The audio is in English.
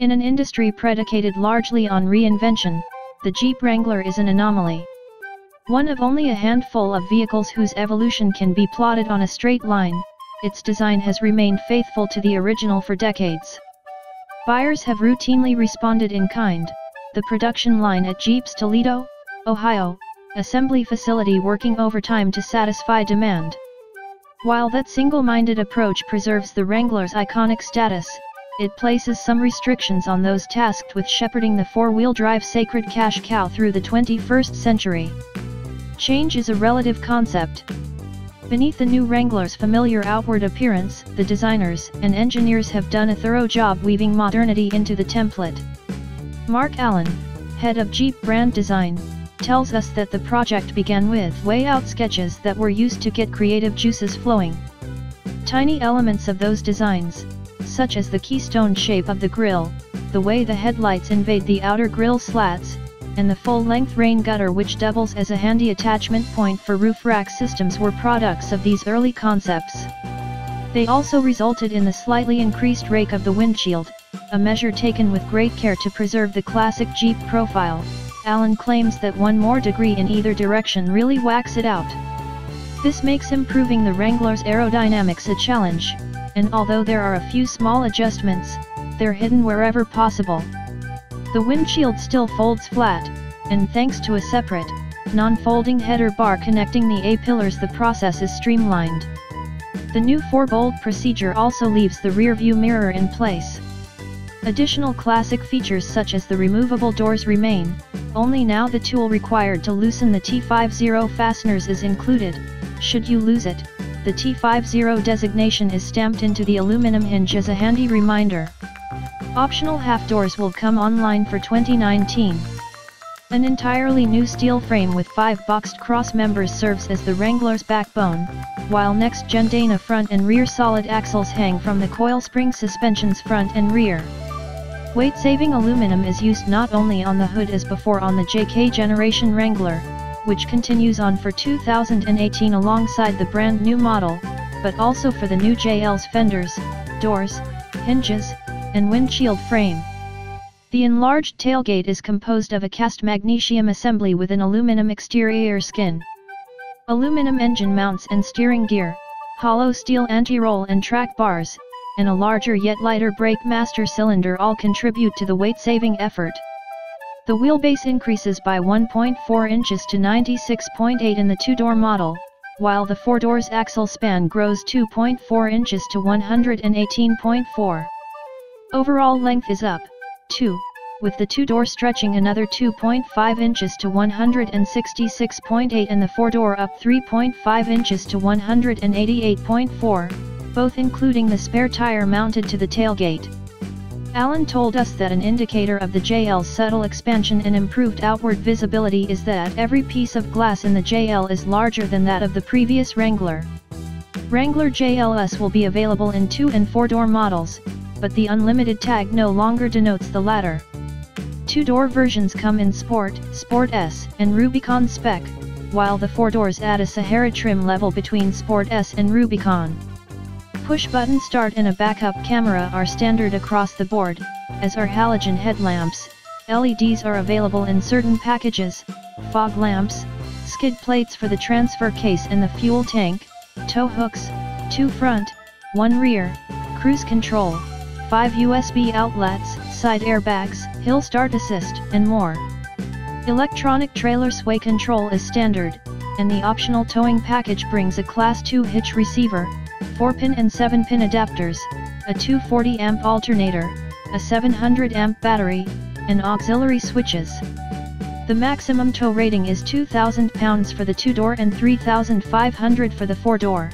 In an industry predicated largely on reinvention, the Jeep Wrangler is an anomaly. One of only a handful of vehicles whose evolution can be plotted on a straight line, its design has remained faithful to the original for decades. Buyers have routinely responded in kind, the production line at Jeep's Toledo, Ohio, assembly facility working overtime to satisfy demand. While that single-minded approach preserves the Wrangler's iconic status, it places some restrictions on those tasked with shepherding the four-wheel drive sacred cash cow through the 21st century. Change is a relative concept. Beneath the new Wrangler's familiar outward appearance, the designers and engineers have done a thorough job weaving modernity into the template. Mark Allen, head of Jeep brand design, tells us that the project began with layout sketches that were used to get creative juices flowing. Tiny elements of those designs, such as the keystone shape of the grille, the way the headlights invade the outer grille slats, and the full-length rain gutter which doubles as a handy attachment point for roof rack systems were products of these early concepts. They also resulted in the slightly increased rake of the windshield, a measure taken with great care to preserve the classic Jeep profile. Allen claims that one more degree in either direction really whacks it out. This makes improving the Wrangler's aerodynamics a challenge, and although there are a few small adjustments, they're hidden wherever possible. The windshield still folds flat, and thanks to a separate, non-folding header bar connecting the A-pillars, the process is streamlined. The new 4-bolt procedure also leaves the rear-view mirror in place. Additional classic features such as the removable doors remain, only now the tool required to loosen the T50 fasteners is included. Should you lose it, the T50 designation is stamped into the aluminum hinge as a handy reminder. Optional half doors will come online for 2019. An entirely new steel frame with 5 boxed cross members serves as the Wrangler's backbone, while next-gen Dana front and rear solid axles hang from the coil spring suspension's front and rear. Weight-saving aluminum is used not only on the hood as before on the JK generation Wrangler, which continues on for 2018 alongside the brand new model, but also for the new JL's fenders, doors, hinges, and windshield frame. The enlarged tailgate is composed of a cast magnesium assembly with an aluminum exterior skin. Aluminum engine mounts and steering gear, hollow steel anti-roll and track bars, and a larger yet lighter brake master cylinder all contribute to the weight-saving effort. The wheelbase increases by 1.4 inches to 96.8 in the 2-door model, while the 4-door's axle span grows 2.4 inches to 118.4. Overall length is up, too, with the 2-door stretching another 2.5 inches to 166.8 and the 4-door up 3.5 inches to 188.4, both including the spare tire mounted to the tailgate. Allen told us that an indicator of the JL's subtle expansion and improved outward visibility is that every piece of glass in the JL is larger than that of the previous Wrangler. Wrangler JLS will be available in 2- and 4-door models, but the unlimited tag no longer denotes the latter. 2-door versions come in Sport, Sport S, and Rubicon spec, while the 4-doors add a Sahara trim level between Sport S and Rubicon. Push-button start and a backup camera are standard across the board, as are halogen headlamps. LEDs are available in certain packages, fog lamps, skid plates for the transfer case and the fuel tank, tow hooks, 2 front, 1 rear, cruise control, 5 USB outlets, side airbags, hill start assist, and more. Electronic trailer sway control is standard, and the optional towing package brings a Class 2 hitch receiver, 4-pin and 7-pin adapters, a 240-amp alternator, a 700-amp battery, and auxiliary switches. The maximum tow rating is 2,000 pounds for the 2-door and 3,500 for the 4-door.